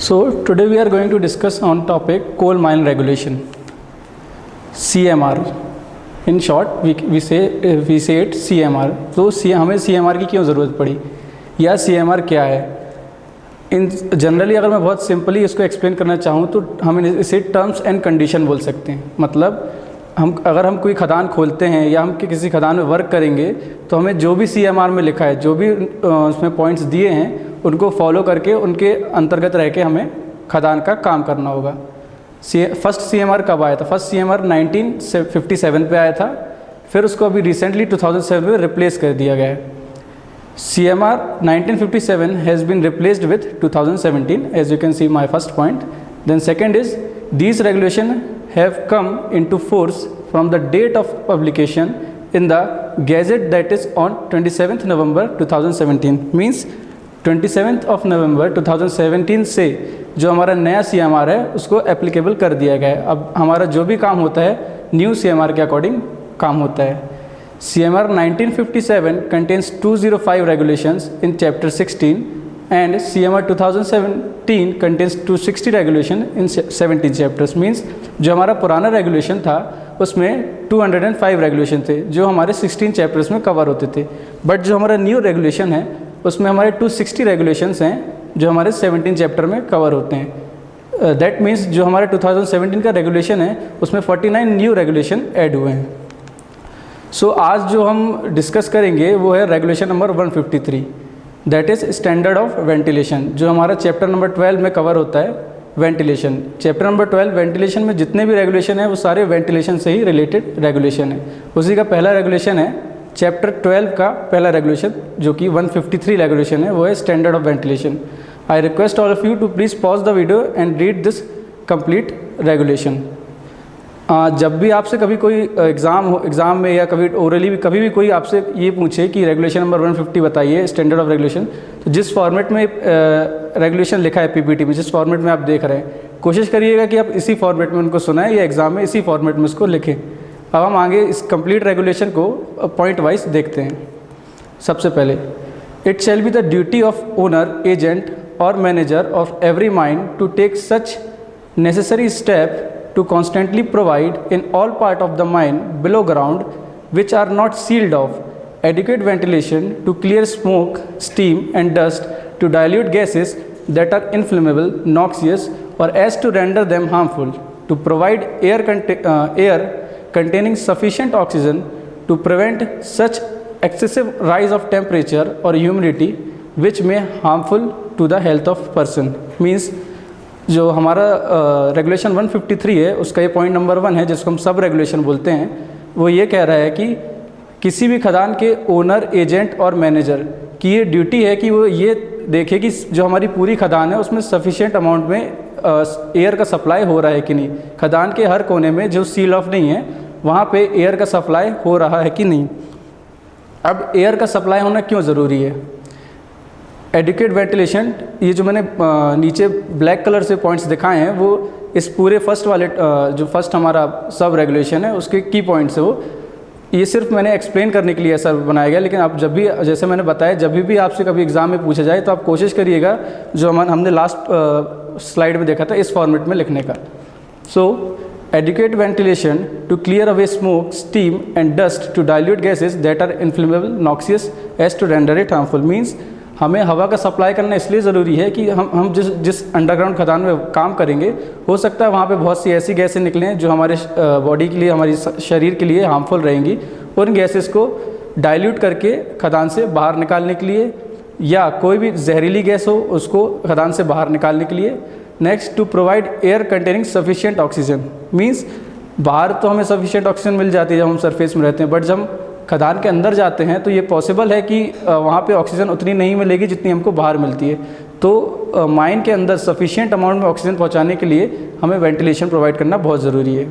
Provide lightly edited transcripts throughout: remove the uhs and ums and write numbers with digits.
So today we are going to discuss on topic coal mine regulation, CMR. In short we say it CMR. तो हमें CMR की क्यों ज़रूरत पड़ी या CMR क्या है? इन जनरली अगर मैं बहुत सिंपली इसको एक्सप्लेन करना चाहूँ तो हम इसे टर्म्स एंड कंडीशन बोल सकते हैं। मतलब अगर हम कोई खदान खोलते हैं या हम किसी खदान में वर्क करेंगे तो हमें जो भी CMR में लिखा है, जो भी उसमें पॉइंट्स दिए हैं, उनको फॉलो करके उनके अंतर्गत रह के हमें खदान का काम करना होगा। फर्स्ट CMR कब आया था? फर्स्ट CMR 1957 पे आया था, फिर उसको अभी रिसेंटली 2007 में रिप्लेस कर दिया गया है। CMR 1957 has been replaced with 2017, as you can see my first point. Then second is these regulations have come into force from the date of publication in the Gazette, that is on 27th November 2017. Means 27th of November 2017 से जो हमारा नया CMR है उसको applicable कर दिया गया है। अब हमारा जो भी काम होता है न्यू CMR के अकॉर्डिंग काम होता है। CMR 1957 contains 205 regulations in chapter 16 and CMR 2017 contains 260 regulation in 17 chapters. Means जो हमारा पुराना रेगुलेशन था उसमें 205 रेगुलेशन थे जो हमारे 16 चैप्टर्स में कवर होते थे, बट जो हमारा न्यू रेगुलेशन है उसमें हमारे 260 रेगुलेशंस हैं जो हमारे 17 चैप्टर में कवर होते हैं। दैट मीन्स जो हमारे 2017 का रेगुलेशन है उसमें 49 न्यू रेगुलेशन ऐड हुए हैं। सो आज जो हम डिस्कस करेंगे वो है regulation number 153, that is standard of ventilation, जो हमारा चैप्टर नंबर 12 में कवर होता है वेंटिलेशन। चैप्टर नंबर 12 वेंटिलेशन में जितने भी रेगुलेशन है वो सारे वेंटिलेशन से ही रिलेटेड रेगुलेशन है। उसी का पहला रेगुलेशन है चैप्टर 12 का पहला रेगुलेशन जो कि 153 रेगुलेशन है, वो है standard of ventilation. I request all of you to please pause the video and read this complete regulation. जब भी आपसे कभी कोई एग्ज़ाम में या कभी ओरली भी कभी भी कोई आपसे ये पूछे कि रेगुलेशन नंबर 150 बताइए स्टैंडर्ड ऑफ रेगुलेशन, तो जिस फॉर्मेट में रेगुलेशन लिखा है PPT में, जिस फॉर्मेट में आप देख रहे हैं, कोशिश करिएगा कि आप इसी फॉर्मेट में उनको सुनाएं या एग्ज़ाम में इसी फॉर्मेट में उसको लिखें। अब हम आगे इस कंप्लीट रेगुलेशन को पॉइंट वाइज देखते हैं। सबसे पहले, it shall be the duty of owner, agent और manager of every mine to take such necessary step to constantly provide in all part of the mine below ground which are not sealed off, adequate ventilation to clear smoke, steam and dust, to dilute gases that are inflammable, noxious or as to render them harmful, to provide air containing sufficient oxygen to prevent such excessive rise of temperature or humidity which may harmful to the health of person. Means जो हमारा regulation 153 है उसका ये point number 1 है जिसको हम sub regulation बोलते हैं, वो ये कह रहा है कि किसी भी खदान के ओनर, एजेंट और मैनेजर की ये ड्यूटी है कि वो ये देखे कि जो हमारी पूरी खदान है उसमें सफिशिएंट अमाउंट में एयर का सप्लाई हो रहा है कि नहीं। खदान के हर कोने में जो सील ऑफ नहीं है वहाँ पे एयर का सप्लाई हो रहा है कि नहीं। अब एयर का सप्लाई होना क्यों ज़रूरी है? एडिक्वेट वेंटिलेशन, ये जो मैंने नीचे ब्लैक कलर से पॉइंट्स दिखाए हैं वो इस पूरे फर्स्ट वाले जो फर्स्ट हमारा सब रेगुलेशन है उसके की पॉइंट्स है। वो ये सिर्फ मैंने एक्सप्लेन करने के लिए ऐसा बनाया गया, लेकिन आप जब भी, जैसे मैंने बताया, जब भी आपसे कभी एग्ज़ाम में पूछा जाए तो आप कोशिश करिएगा जो हमने लास्ट स्लाइड में देखा था इस फॉर्मेट में लिखने का। सो adequate ventilation to clear away smoke, steam and dust, to dilute gases that are inflammable, noxious as to render it harmful. Means हमें हवा का सप्लाई करना इसलिए ज़रूरी है कि हम जिस अंडरग्राउंड खदान में काम करेंगे हो सकता है वहाँ पे बहुत सी ऐसी गैसें निकलें जो हमारे बॉडी के लिए, हमारी शरीर के लिए हार्मफुल रहेंगी, और उन गैसेस को डाइल्यूट करके खदान से बाहर निकालने के लिए, या कोई भी जहरीली गैस हो उसको खदान से बाहर निकालने के लिए। Next, to provide air containing sufficient oxygen. Means बाहर तो हमें सफिशिएंट ऑक्सीजन मिल जाती है जब हम सरफेस में रहते हैं, बट जब खदान के अंदर जाते हैं तो ये पॉसिबल है कि वहाँ पे ऑक्सीजन उतनी नहीं मिलेगी जितनी हमको बाहर मिलती है। तो माइन के अंदर सफिशिएंट अमाउंट में ऑक्सीजन पहुँचाने के लिए हमें वेंटिलेशन प्रोवाइड करना बहुत ज़रूरी है।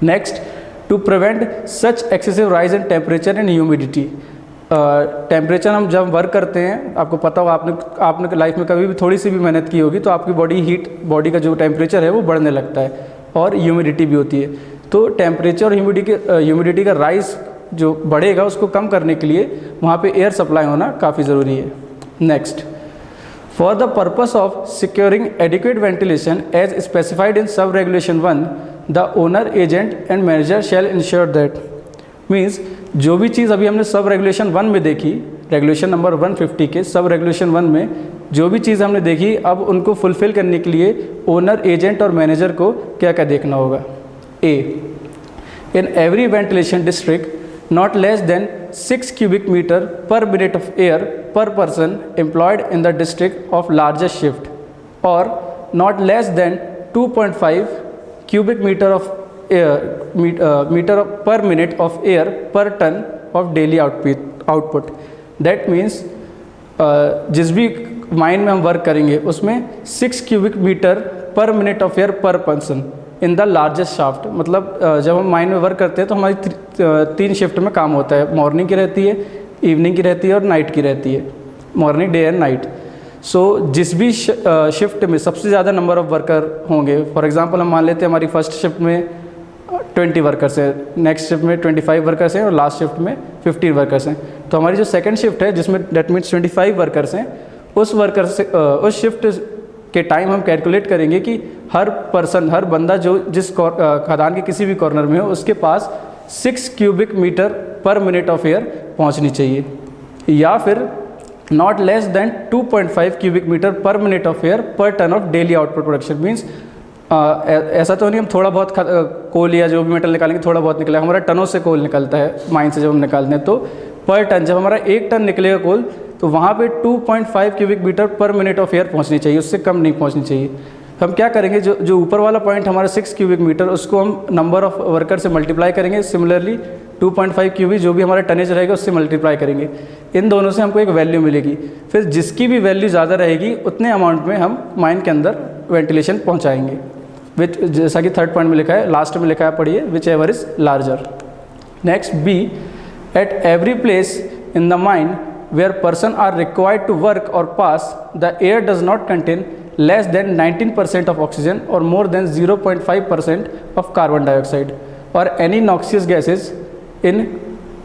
Next, to prevent such excessive rise in temperature and humidity. Temperature हम जब वर्क करते हैं, आपको पता होगा, आपने लाइफ में कभी भी थोड़ी सी भी मेहनत की होगी तो आपकी बॉडी का जो टेम्परेचर है वो बढ़ने लगता है, और ह्यूमिडिटी भी होती है। तो टेम्परेचर और ह्यूमिडिटी का राइज जो बढ़ेगा उसको कम करने के लिए वहाँ पे एयर सप्लाई होना काफ़ी ज़रूरी है। Next, For the purpose of securing adequate ventilation as specified in sub-regulation 1, the owner, agent and manager shall ensure that. Means जो भी चीज़ अभी हमने सब रेगुलेशन 1 में देखी, रेगुलेशन नंबर 150 के सब रेगुलेशन 1 में जो भी चीज़ हमने देखी, अब उनको फुलफ़िल करने के लिए ओनर, एजेंट और मैनेजर को क्या क्या देखना होगा. A, in every ventilation district not less than 6 cubic meter per minute of air per person employed in the district of largest shift, or not less than 2.5 cubic meter of air per minute of air per ton of daily output. That means जिस भी mine में हम work करेंगे उसमें 6 cubic metre per minute of air per person in the largest shaft. मतलब जब हम mine में वर्क करते हैं तो हमारी 3 शिफ्ट में काम होता है. मॉर्निंग की रहती है, इवनिंग की रहती है और नाइट की रहती है. Morning, day and night. So जिस भी शिफ्ट में सबसे ज़्यादा नंबर ऑफ़ वर्कर होंगे, फॉर एग्जांपल हम मान लेते हैं हमारी फर्स्ट शिफ्ट में 20 वर्कर्स हैं, नेक्स्ट शिफ्ट में 25 वर्कर्स हैं और लास्ट शिफ्ट में 15 वर्कर्स हैं. तो हमारी जो सेकेंड शिफ्ट है जिसमें डेट मीन्स 25 वर्कर्स हैं, उस शिफ्ट के टाइम हम कैलकुलेट करेंगे कि हर पर्सन, हर बंदा जो जिस खदान के किसी भी कॉर्नर में हो उसके पास 6 cubic metre per minute of air पहुंचनी चाहिए, या फिर not less than 2.5 cubic metre per minute of air per ton of daily output production. Means ऐसा तो नहीं हम थोड़ा बहुत कोल या जो भी मेटल निकालेंगे थोड़ा बहुत निकलेगा. हमारा टनों से कोल निकलता है माइन से जब हम निकालते हैं, तो पर टन जब हमारा 1 टन निकलेगा कोल तो वहाँ पे 2.5 cubic metre per minute of air पहुँचनी चाहिए, उससे कम नहीं पहुँचनी चाहिए. हम क्या करेंगे, जो ऊपर वाला पॉइंट हमारा 6 क्यूबिक मीटर, उसको हम नंबर ऑफ़ वर्कर से मल्टीप्लाई करेंगे. सिमिलरली 2.5 क्यूबिक जो भी हमारा टनेज रहेगा उससे मल्टीप्लाई करेंगे. इन दोनों से हमको एक वैल्यू मिलेगी. फिर जिसकी भी वैल्यू ज़्यादा रहेगी उतने अमाउंट में हम माइन के अंदर वेंटिलेशन पहुँचाएँगे. विच जैसा कि थर्ड पॉइंट में लिखा है, लास्ट में लिखा है, पढ़िए, whichever is larger. Next B, at every place in the mine where person are required to work or pass, the air does not contain less than 19% of oxygen or more than 0.5% of carbon dioxide or any noxious gases in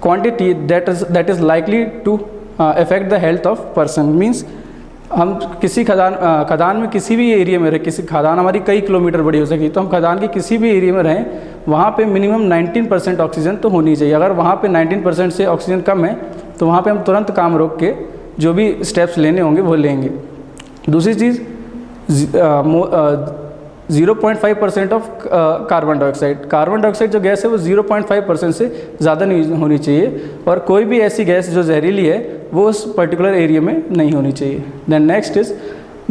quantity that is likely to affect the health of person. Means हम किसी खदान में किसी भी area में रहे, किसी खदान हमारी कई किलोमीटर बड़ी हो सकी, तो हम खदान के किसी भी एरिया में रहें, वहाँ पे मिनिमम 19% ऑक्सीजन तो होनी चाहिए. अगर वहाँ पे 19% से ऑक्सीजन कम है तो वहाँ पे हम तुरंत काम रोक के जो भी स्टेप्स लेने होंगे वो लेंगे. दूसरी चीज़ 0.5% of carbon dioxide. Carbon dioxide जो गैस है वो 0.5% से ज़्यादा नहीं होनी चाहिए, और कोई भी ऐसी गैस जो जहरीली है वो उस पर्टिकुलर एरिया में नहीं होनी चाहिए. Then next is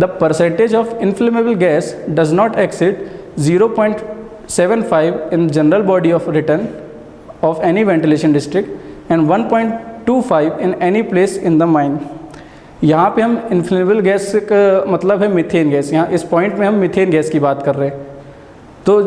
the percentage of inflammable gas does not exceed 0.75 in general body of return of any ventilation district and 1.25 in any place in the mine. यहाँ पे हम इन्फ्लेमेबल गैस का मतलब है मीथेन गैस. यहाँ इस point में हम मीथेन गैस की बात कर रहे हैं. तो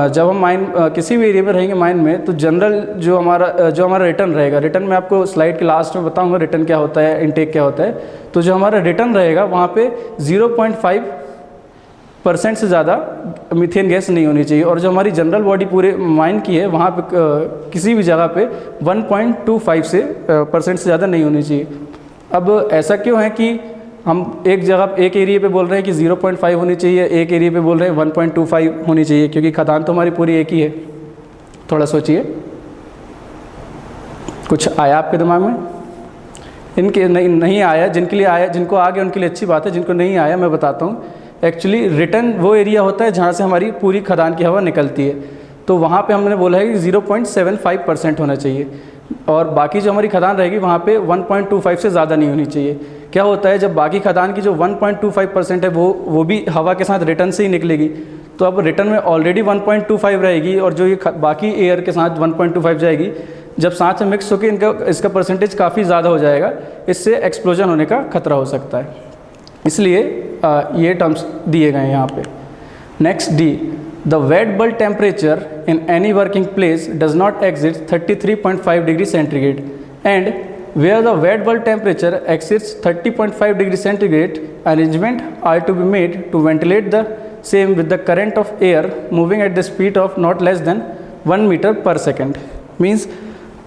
जब हम माइन किसी भी एरिया में रहेंगे माइन में, तो जनरल जो हमारा रिटर्न रहेगा, रिटर्न में आपको स्लाइड के लास्ट में बताऊंगा रिटर्न क्या होता है, इनटेक क्या होता है. तो जो हमारा रिटर्न रहेगा वहाँ पे 0.5% से ज़्यादा मीथेन गैस नहीं होनी चाहिए, और जो हमारी जनरल बॉडी पूरे माइन की है वहाँ पे किसी भी जगह पे 1.25% से ज़्यादा नहीं होनी चाहिए. अब ऐसा क्यों है कि हम एक एरिया पे बोल रहे हैं कि 0.5 होनी चाहिए, एक एरिया पे बोल रहे हैं 1.25 होनी चाहिए, क्योंकि खदान तो हमारी पूरी एक ही है. थोड़ा सोचिए, कुछ आया आपके दिमाग में? इनके नहीं आया. जिनके लिए आया, जिनको आ गया उनके लिए अच्छी बात है, जिनको नहीं आया मैं बताता हूँ. एक्चुअली रिटर्न वो एरिया होता है जहाँ से हमारी पूरी खदान की हवा निकलती है, तो वहाँ पे हमने बोला है कि 0.75% होना चाहिए, और बाकी जो हमारी खदान रहेगी वहाँ पे 1.25 से ज़्यादा नहीं होनी चाहिए. क्या होता है, जब बाकी खदान की जो 1.25% है वो भी हवा के साथ रिटर्न से ही निकलेगी, तो अब रिटर्न में ऑलरेडी 1.25 रहेगी, और जो ये बाकी एयर के साथ 1.25 जाएगी, जब साथ में मिक्स होकर इसका परसेंटेज काफ़ी ज़्यादा हो जाएगा, इससे एक्सप्लोजन होने का खतरा हो सकता है. इसलिए ये टर्म्स दिए गए हैं यहाँ पे. Next D, the wet bulb temperature in any working place does not exceed 33.5 degree centigrade, and where the wet bulb temperature exceeds 30.5 degree centigrade, arrangement are to be made to ventilate the same with the current of air moving at the speed of not less than 1 meter per second. Means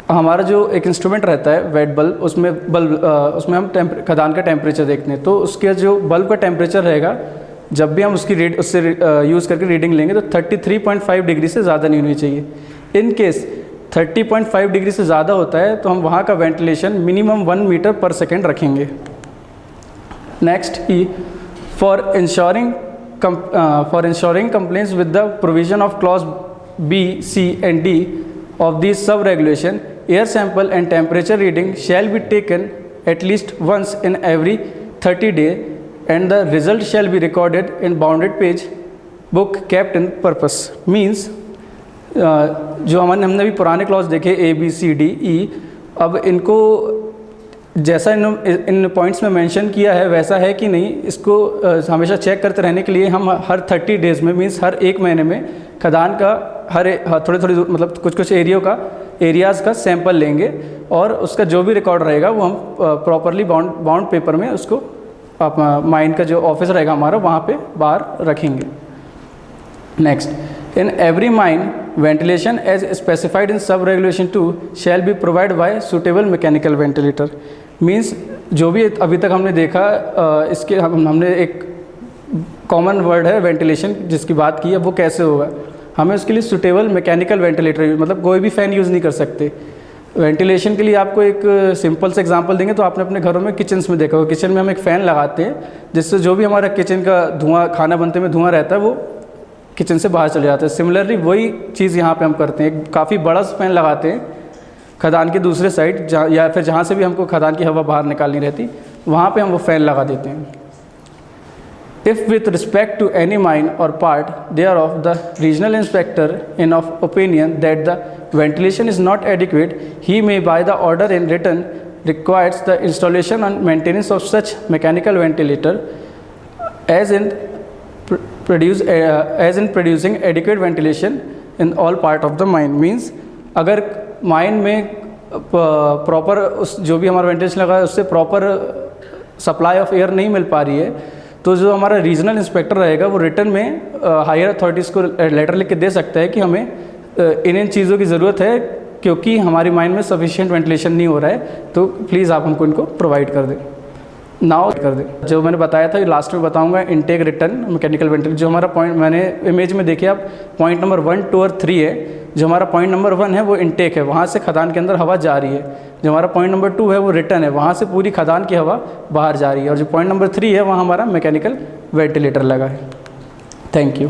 हमारा जो एक instrument रहता है wet bulb, उसमें हम खदान का temperature देखते हैं। तो उसके जो बल्ब का टेम्परेचर रहेगा, जब भी हम उससे यूज़ करके रीडिंग लेंगे तो 33.5 डिग्री से ज़्यादा नहीं होनी चाहिए। इन केस 30.5 डिग्री से ज़्यादा होता है तो हम वहाँ का वेंटिलेशन मिनिमम 1 मीटर पर सेकेंड रखेंगे। Next E for ensuring compliance with the provision of clause B, C and D of these sub-regulation, air sample and temperature reading shall be taken at least once in every 30 days and the result shall be recorded in bounded page book kept in purpose। Means जो हमने भी पुराने clause देखे A, B, C, D, E, अब इनको जैसा इन points में mention किया है वैसा है कि नहीं, इसको हमेशा चेक करते रहने के लिए हम हर 30 डेज़ में, मीन्स हर एक महीने में खदान का थोड़ी मतलब कुछ एरियाज़ का सैंपल लेंगे और उसका जो भी रिकॉर्ड रहेगा वो हम प्रॉपरली बाउंड पेपर में उसको माइन का जो ऑफिस रहेगा हमारा वहाँ पे बाहर रखेंगे। Next, in every mine ventilation as specified in sub regulation 2 shall be provided by suitable mechanical ventilator। Means जो भी अभी तक हमने देखा इसके हमने एक कॉमन वर्ड है वेंटिलेशन जिसकी बात की है, वो कैसे होगा, हमें उसके लिए सुटेबल मैकेनिकल वेंटिलेटर, मतलब कोई भी फ़ैन यूज़ नहीं कर सकते। वेंटिलेशन के लिए आपको एक सिंपल से एग्जांपल देंगे तो आपने अपने घरों में किचन्स में देखा होगा, किचन में हम एक फ़ैन लगाते हैं जिससे जो भी हमारा किचन का धुआं, खाना बनते में धुआं रहता है वो किचन से बाहर चले जाते हैं। सिमिलरली वही चीज़ यहाँ पे हम करते हैं, काफ़ी बड़ा फ़ैन लगाते हैं खदान के दूसरे साइड या फिर जहाँ से भी हमको खदान की हवा बाहर निकालनी रहती वहाँ पे हम वो फ़ैन लगा देते हैं। If with respect to any mine or part thereof the regional inspector in of opinion that the ventilation is not adequate, he may by the order in return requires the installation and maintenance of such mechanical ventilator as in producing adequate ventilation in all part of the mine। Means अगर mine में proper उस जो भी हमारा ventilation लगा है उससे proper supply of air नहीं मिल पा रही है तो जो हमारा रीजनल इंस्पेक्टर रहेगा वो रिटर्न में हायर अथॉरिटीज़ को लेटर लिख के दे सकता है कि हमें इन चीज़ों की ज़रूरत है क्योंकि हमारी माइन में सफिशिएंट वेंटिलेशन नहीं हो रहा है, तो प्लीज़ आप हमको इनको प्रोवाइड कर दें। नाउ कर दे जो मैंने बताया था लास्ट में बताऊंगा, इनटेक रिटर्न मैकेनिकल वेंटिलेशन। जो हमारा पॉइंट मैंने इमेज में देखिए आप, पॉइंट नंबर 1, 2 और 3 है। जो हमारा पॉइंट नंबर 1 है वो इनटेक है, वहाँ से खदान के अंदर हवा जा रही है। जो हमारा पॉइंट नंबर 2 है वो रिटर्न है, वहाँ से पूरी खदान की हवा बाहर जा रही है। और जो पॉइंट नंबर 3 है वहाँ हमारा मैकेनिकल वेंटिलेटर लगा है। Thank you.